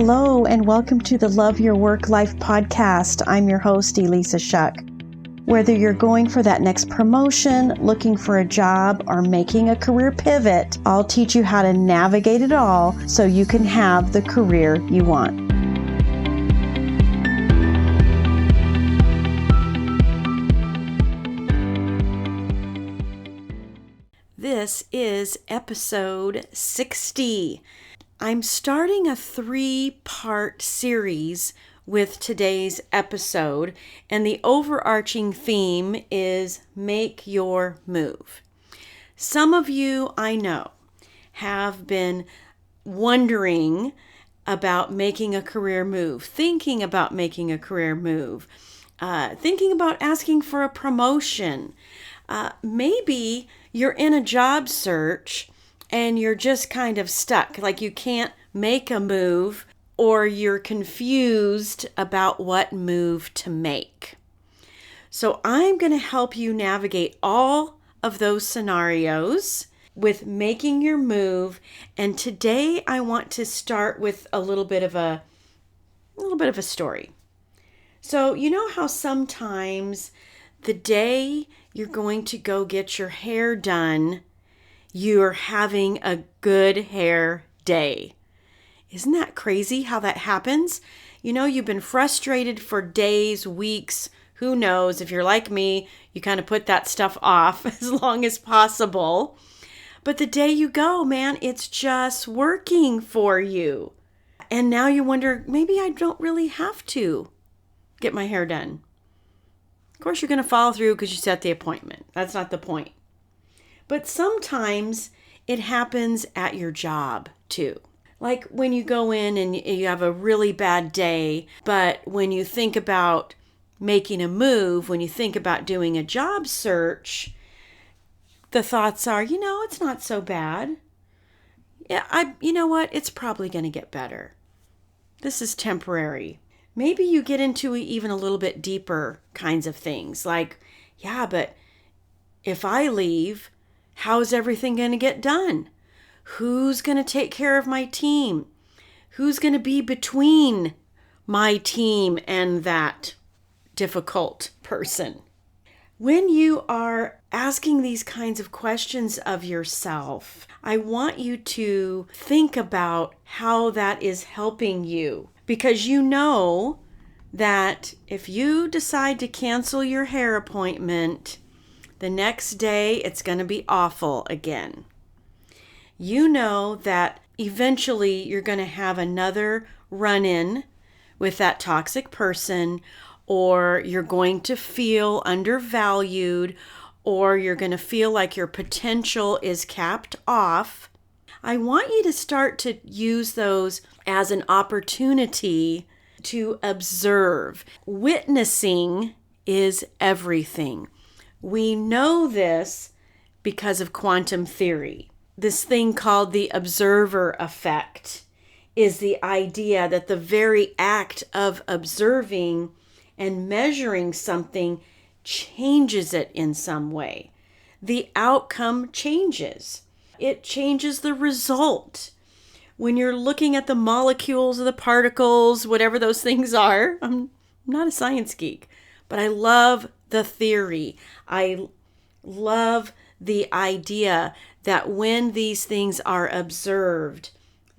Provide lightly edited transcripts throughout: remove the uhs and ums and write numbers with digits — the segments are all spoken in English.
Hello, and welcome to the Love Your Work Life podcast. I'm your host, Elissa Shuck. Whether you're going for that next promotion, looking for a job, or making a career pivot, I'll teach you how to navigate it all so you can have the career you want. This is episode 60. I'm starting a 3-part series with today's episode, and the overarching theme is make your move. Some of you I know have been wondering about making a career move, thinking about making a career move, thinking about asking for a promotion. Maybe you're in a job search and you're just kind of stuck, like you can't make a move, or you're confused about what move to make. So I'm going to help you navigate all of those scenarios with making your move. And today I want to start with a little bit of a story. So you know how sometimes the day you're going to go get your hair done, you're having a good hair day. Isn't that crazy how that happens? You know, you've been frustrated for days, weeks, who knows? If you're like me, you kind of put that stuff off as long as possible. But the day you go, man, it's just working for you. And now you wonder, maybe I don't really have to get my hair done. Of course, you're going to follow through because you set the appointment. That's not the point. But sometimes it happens at your job too. Like when you go in and you have a really bad day, but when you think about making a move, when you think about doing a job search, the thoughts are, it's not so bad. Yeah, you know what? It's probably going to get better. This is temporary. Maybe you get into even a little bit deeper kinds of things like, yeah, but if I leave, how's everything going to get done? Who's going to take care of my team? Who's going to be between my team and that difficult person? When you are asking these kinds of questions of yourself, I want you to think about how that is helping you. Because you know that if you decide to cancel your hair appointment, the next day it's going to be awful again. You know that eventually you're going to have another run-in with that toxic person, or you're going to feel undervalued, or you're going to feel like your potential is capped off. I want you to start to use those as an opportunity to observe. Witnessing is everything. We know this because of quantum theory. This thing called the observer effect is the idea that the very act of observing and measuring something changes it in some way. The outcome changes. It changes the result. When you're looking at the molecules or the particles, whatever those things are, I'm not a science geek, but I love the theory. I love the idea that when these things are observed,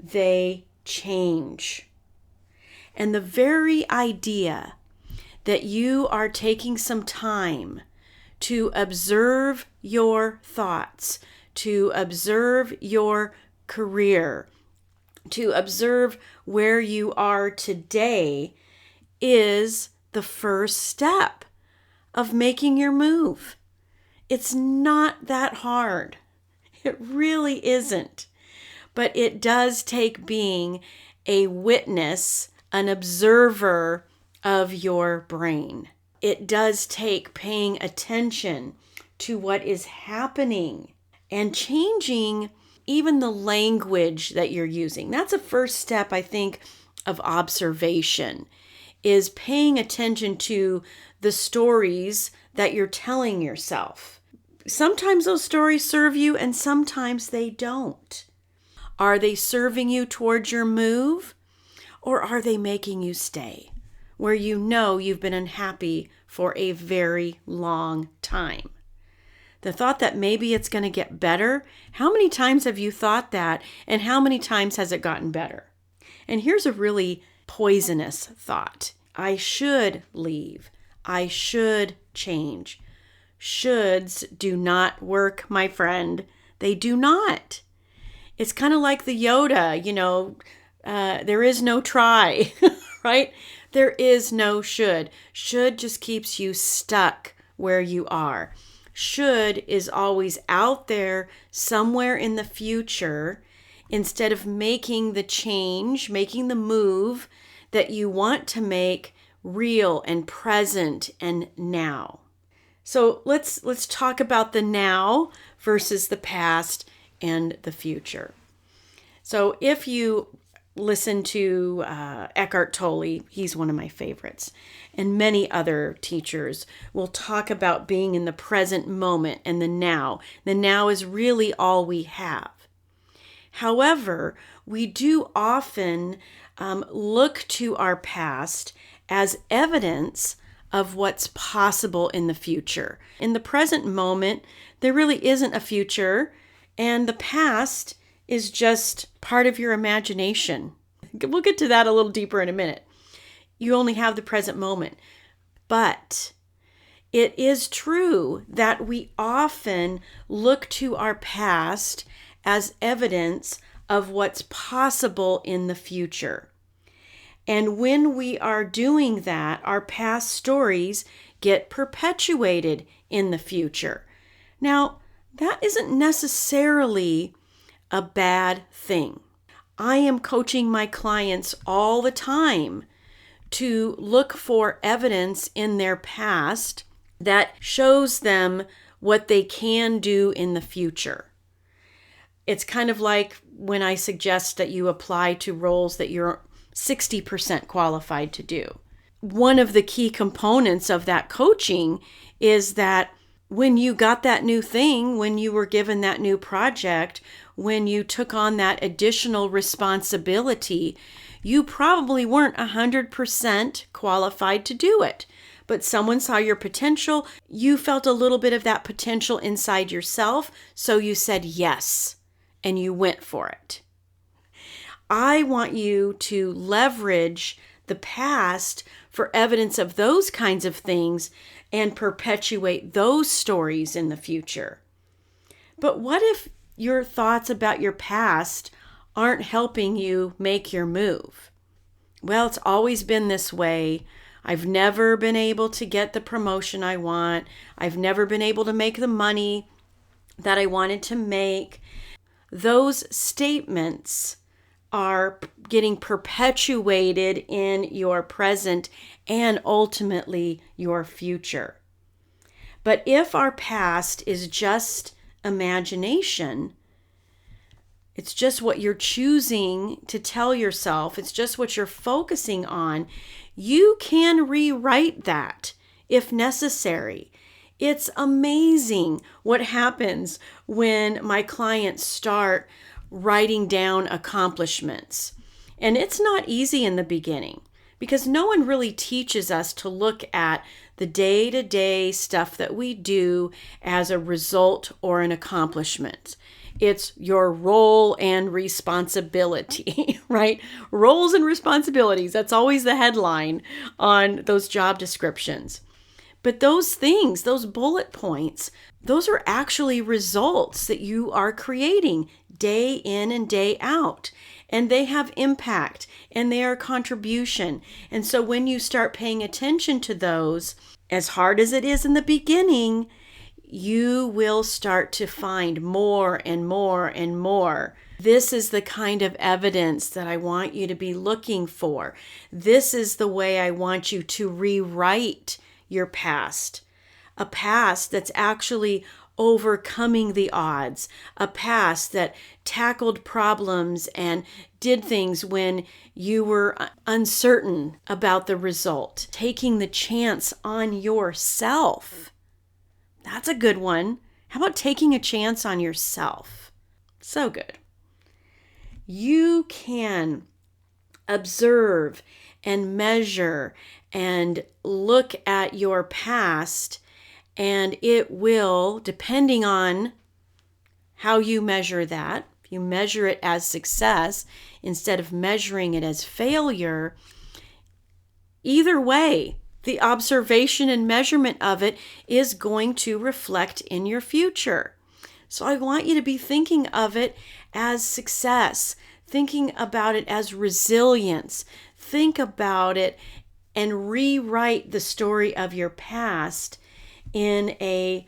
they change. And the very idea that you are taking some time to observe your thoughts, to observe your career, to observe where you are today is the first step of making your move. It's not that hard. It really isn't. But it does take being a witness, an observer of your brain. It does take paying attention to what is happening and changing even the language that you're using. That's a first step, I think, of observation, is paying attention to the stories that you're telling yourself. Sometimes those stories serve you and sometimes they don't. Are they serving you towards your move? Or are they making you stay where you know you've been unhappy for a very long time? The thought that maybe it's going to get better, how many times have you thought that, and how many times has it gotten better? And here's a really poisonous thought. I should leave. I should change. Shoulds do not work, my friend. They do not. It's kind of like the Yoda, there is no try, right? There is no should. Should just keeps you stuck where you are. Should is always out there somewhere in the future instead of making the change, making the move that you want to make real and present and now. So let's talk about the now versus the past and the future. So if you listen to Eckhart Tolle, he's one of my favorites, and many other teachers will talk about being in the present moment and the now. The now is really all we have. However, we do often look to our past as evidence of what's possible in the future. In the present moment, there really isn't a future, and the past is just part of your imagination. We'll get to that a little deeper in a minute. You only have the present moment. But it is true that we often look to our past as evidence of what's possible in the future. And when we are doing that, our past stories get perpetuated in the future. Now, that isn't necessarily a bad thing. I am coaching my clients all the time to look for evidence in their past that shows them what they can do in the future. It's kind of like when I suggest that you apply to roles that you're 60% qualified to do. One of the key components of that coaching is that when you got that new thing, when you were given that new project, when you took on that additional responsibility, you probably weren't 100% qualified to do it. But someone saw your potential, you felt a little bit of that potential inside yourself, so you said yes, and you went for it. I want you to leverage the past for evidence of those kinds of things and perpetuate those stories in the future. But what if your thoughts about your past aren't helping you make your move? Well, it's always been this way. I've never been able to get the promotion I want. I've never been able to make the money that I wanted to make. Those statements are getting perpetuated in your present and ultimately your future. But if our past is just imagination, it's just what you're choosing to tell yourself, it's just what you're focusing on, you can rewrite that if necessary. It's amazing what happens when my clients start writing down accomplishments. And it's not easy in the beginning because no one really teaches us to look at the day-to-day stuff that we do as a result or an accomplishment. It's your role and responsibility, right? Roles and responsibilities. That's always the headline on those job descriptions. But those things, those bullet points, those are actually results that you are creating day in and day out. And they have impact and they are contribution. And so when you start paying attention to those, as hard as it is in the beginning, you will start to find more and more and more. This is the kind of evidence that I want you to be looking for. This is the way I want you to rewrite your past. A past that's actually overcoming the odds. A past that tackled problems and did things when you were uncertain about the result. Taking the chance on yourself. That's a good one. How about taking a chance on yourself? So good. You can observe and measure and look at your past, and it will, depending on how you measure that, if you measure it as success instead of measuring it as failure, either way, the observation and measurement of it is going to reflect in your future. So I want you to be thinking of it as success, thinking about it as resilience. Think about it and rewrite the story of your past in a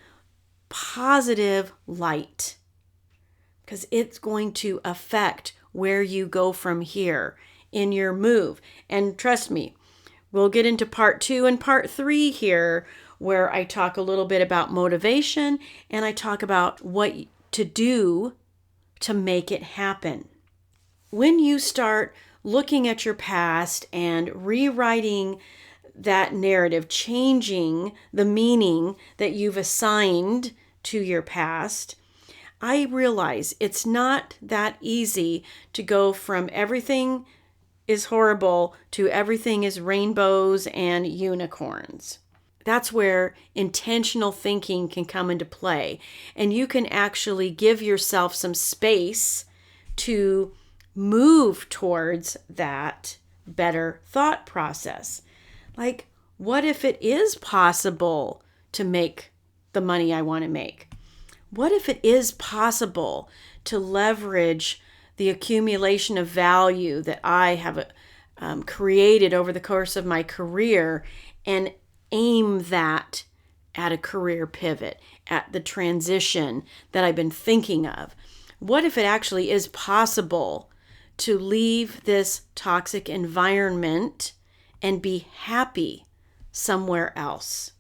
positive light, because it's going to affect where you go from here in your move. And trust me, we'll get into part 2 and part 3 here, where I talk a little bit about motivation and I talk about what to do to make it happen. When you start looking at your past and rewriting that narrative, changing the meaning that you've assigned to your past, I realize it's not that easy to go from everything is horrible to everything is rainbows and unicorns. That's where intentional thinking can come into play, and you can actually give yourself some space to move towards that better thought process. Like, what if it is possible to make the money I want to make? What if it is possible to leverage the accumulation of value that I have created over the course of my career and aim that at a career pivot, at the transition that I've been thinking of? What if it actually is possible to leave this toxic environment and be happy somewhere else?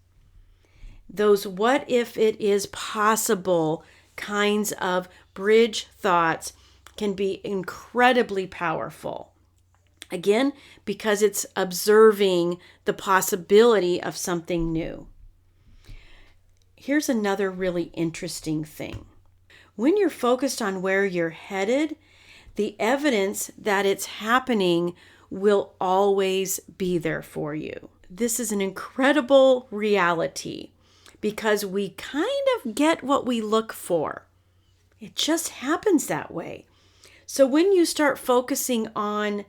Those what if it is possible kinds of bridge thoughts can be incredibly powerful. Again, because it's observing the possibility of something new. Here's another really interesting thing. When you're focused on where you're headed, the evidence that it's happening will always be there for you. This is an incredible reality because we kind of get what we look for. It just happens that way. So when you start focusing on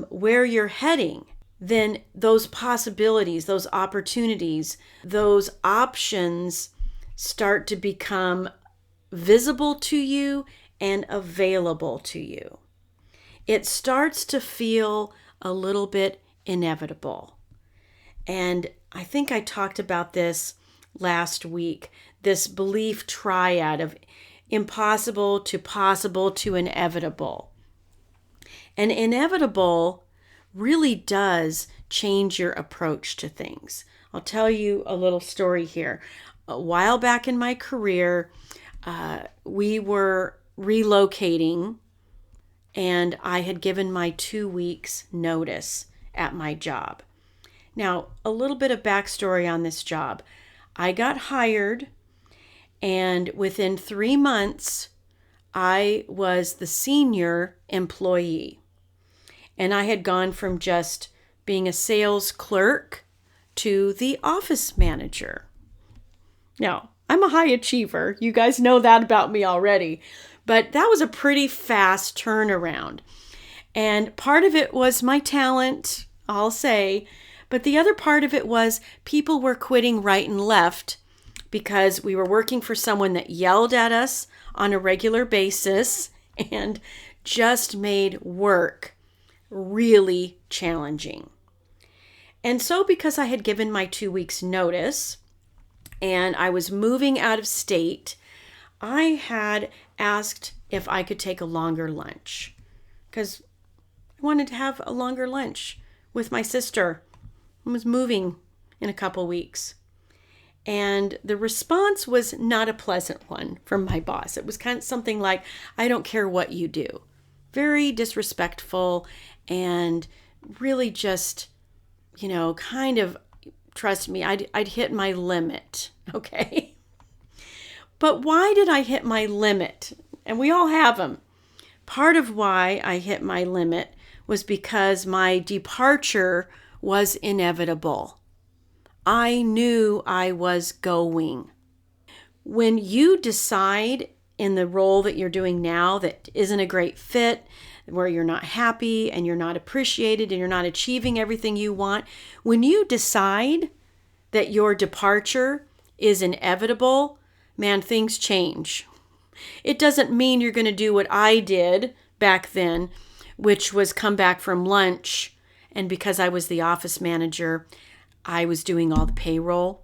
where you're heading, then those possibilities, those opportunities, those options start to become visible to you and available to you. It starts to feel a little bit inevitable. And I think I talked about this last week, this belief triad of impossible to possible to inevitable. And inevitable really does change your approach to things. I'll tell you a little story here. A while back in my career, we were relocating, and I had given my 2 weeks notice at my job. Now, a little bit of backstory on this job. I got hired, and within 3 months, I was the senior employee. And I had gone from just being a sales clerk to the office manager. Now, I'm a high achiever. You guys know that about me already. But that was a pretty fast turnaround. And part of it was my talent, I'll say. But the other part of it was people were quitting right and left because we were working for someone that yelled at us on a regular basis and just made work really challenging. And so because I had given my 2 weeks notice and I was moving out of state, I had asked if I could take a longer lunch because I wanted to have a longer lunch with my sister. I was moving in a couple weeks. And the response was not a pleasant one from my boss. It was kind of something like, I don't care what you do. Very disrespectful and really just, kind of, trust me, I'd hit my limit, okay? But why did I hit my limit? And we all have them. Part of why I hit my limit was because my departure was inevitable. I knew I was going. When you decide in the role that you're doing now that isn't a great fit, where you're not happy and you're not appreciated and you're not achieving everything you want, when you decide that your departure is inevitable, man, things change. It doesn't mean you're going to do what I did back then, which was come back from lunch, and because I was the office manager, I was doing all the payroll.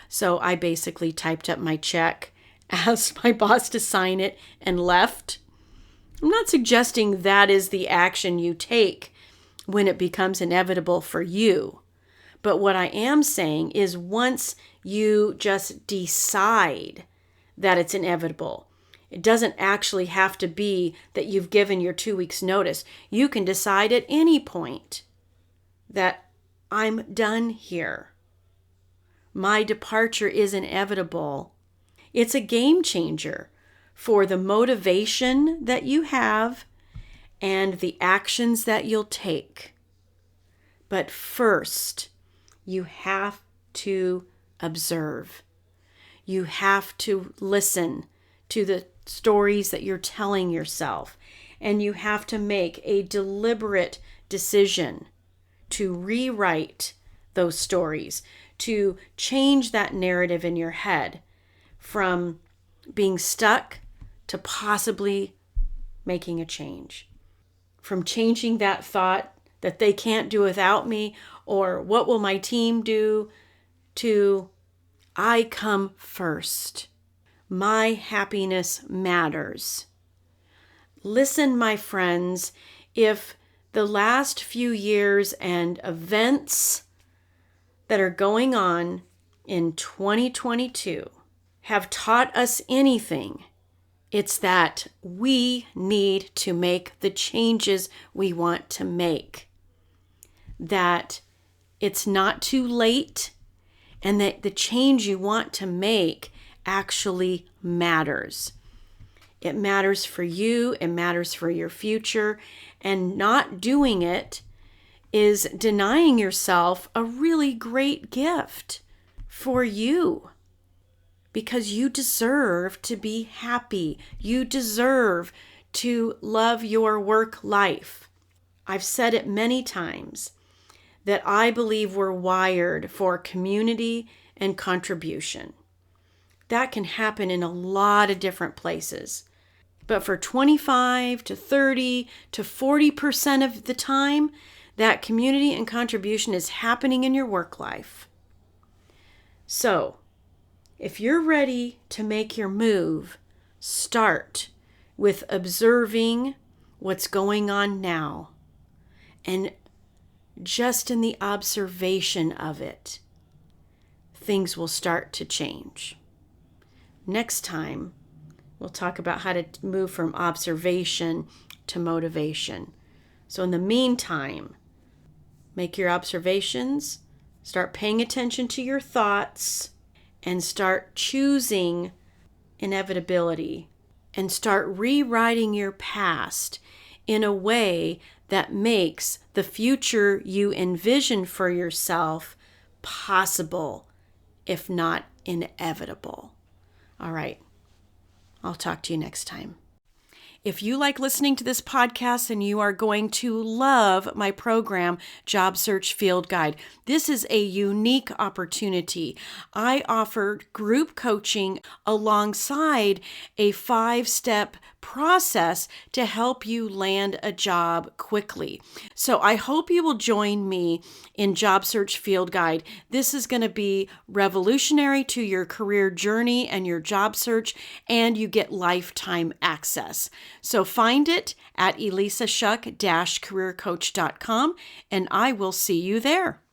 So I basically typed up my check, asked my boss to sign it, and left. I'm not suggesting that is the action you take when it becomes inevitable for you. But what I am saying is once you just decide that it's inevitable, it doesn't actually have to be that you've given your 2 weeks notice. You can decide at any point that I'm done here. My departure is inevitable. It's a game changer for the motivation that you have and the actions that you'll take. But first, you have to observe. You have to listen to the stories that you're telling yourself, and you have to make a deliberate decision to rewrite those stories, to change that narrative in your head from being stuck to possibly making a change. From changing that thought that they can't do without me, or what will my team do, to I come first. My happiness matters. Listen, my friends, if the last few years and events that are going on in 2022 have taught us anything, it's that we need to make the changes we want to make. That it's not too late, and that the change you want to make actually matters. It matters for you, it matters for your future, and not doing it is denying yourself a really great gift for you. Because you deserve to be happy. You deserve to love your work life. I've said it many times that I believe we're wired for community and contribution. That can happen in a lot of different places. But for 25 to 30 to 40% of the time, that community and contribution is happening in your work life. So, if you're ready to make your move, start with observing what's going on now. And just in the observation of it, things will start to change. Next time, we'll talk about how to move from observation to motivation. So in the meantime, make your observations, start paying attention to your thoughts, and start choosing inevitability, and start rewriting your past in a way that makes the future you envision for yourself possible, if not inevitable. All right. I'll talk to you next time. If you like listening to this podcast, and you are going to love my program, Job Search Field Guide. This is a unique opportunity. I offer group coaching alongside a 5-step process to help you land a job quickly. So I hope you will join me in Job Search Field Guide. This is going to be revolutionary to your career journey and your job search, and you get lifetime access. So find it at elissashuck-careercoach.com, and I will see you there.